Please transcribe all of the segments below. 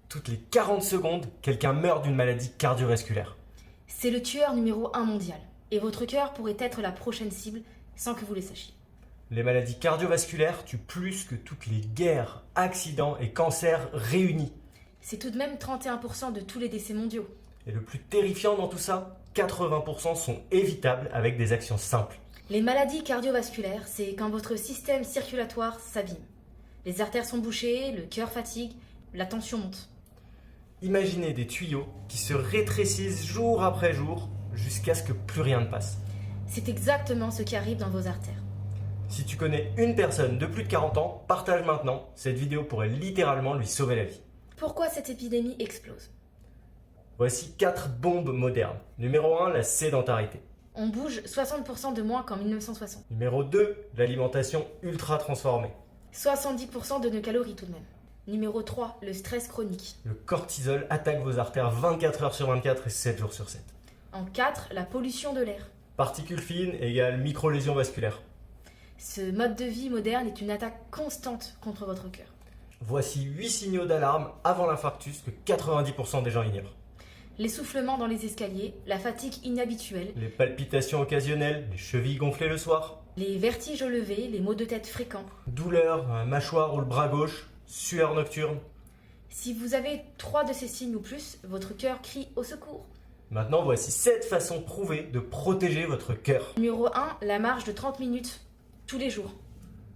Toutes les 40 secondes, quelqu'un meurt d'une maladie cardiovasculaire. C'est le tueur numéro 1 mondial. Et votre cœur pourrait être la prochaine cible sans que vous le sachiez. Les maladies cardiovasculaires tuent plus que toutes les guerres, accidents et cancers réunis. C'est tout de même 31% de tous les décès mondiaux. Et le plus terrifiant dans tout ça, 80% sont évitables avec des actions simples. Les maladies cardiovasculaires, c'est quand votre système circulatoire s'abîme. Les artères sont bouchées, le cœur fatigue, la tension monte. Imaginez des tuyaux qui se rétrécissent jour après jour jusqu'à ce que plus rien ne passe. C'est exactement ce qui arrive dans vos artères. Si tu connais une personne de plus de 40 ans, partage maintenant. Cette vidéo pourrait littéralement lui sauver la vie. Pourquoi cette épidémie explose? Voici 4 bombes modernes. Numéro 1, la sédentarité. On bouge 60% de moins qu'en 1960. Numéro 2, l'alimentation ultra transformée. 70% de nos calories tout de même. Numéro 3, le stress chronique. Le cortisol attaque vos artères 24 heures sur 24 et 7 jours sur 7. En 4, la pollution de l'air. Particules fines égale micro-lésions vasculaires. Ce mode de vie moderne est une attaque constante contre votre cœur. Voici 8 signaux d'alarme avant l'infarctus que 90% des gens ignorent. L'essoufflement dans les escaliers, la fatigue inhabituelle, Les palpitations occasionnelles, les chevilles gonflées le soir, les vertiges au lever, les maux de tête fréquents. douleur dans la mâchoire ou le bras gauche, sueur nocturne. Si vous avez 3 de ces signes ou plus, votre cœur crie au secours. Maintenant, voici 7 façons prouvées de protéger votre cœur. Numéro 1, la marche de 30 minutes tous les jours.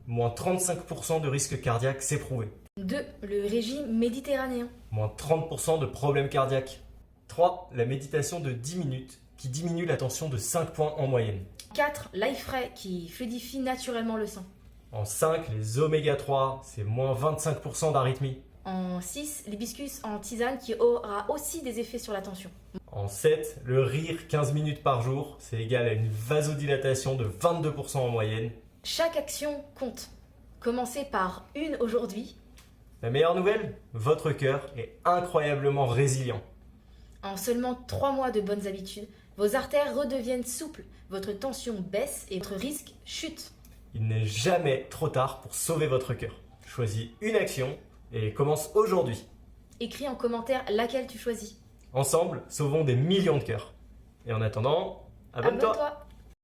Moins 35% de risque cardiaque, c'est prouvé. 2, le régime méditerranéen. Moins 30% de problèmes cardiaques. 3. La méditation de 10 minutes qui diminue la tension de 5 points en moyenne. 4, l'ail frais qui fluidifie naturellement le sang. En 5, les oméga 3, c'est moins 25% d'arythmie. En 6, l'hibiscus en tisane qui aura aussi des effets sur la tension. En 7, le rire 15 minutes par jour, c'est égal à une vasodilatation de 22% en moyenne. Chaque action compte. Commencez par une aujourd'hui. La meilleure nouvelle, votre cœur est incroyablement résilient. En seulement 3 mois de bonnes habitudes, vos artères redeviennent souples, votre tension baisse et votre risque chute. Il n'est jamais trop tard pour sauver votre cœur. Choisis une action et commence aujourd'hui. Écris en commentaire laquelle tu choisis. Ensemble, sauvons des millions de cœurs. Et en attendant, abonne-toi. Abonne-toi.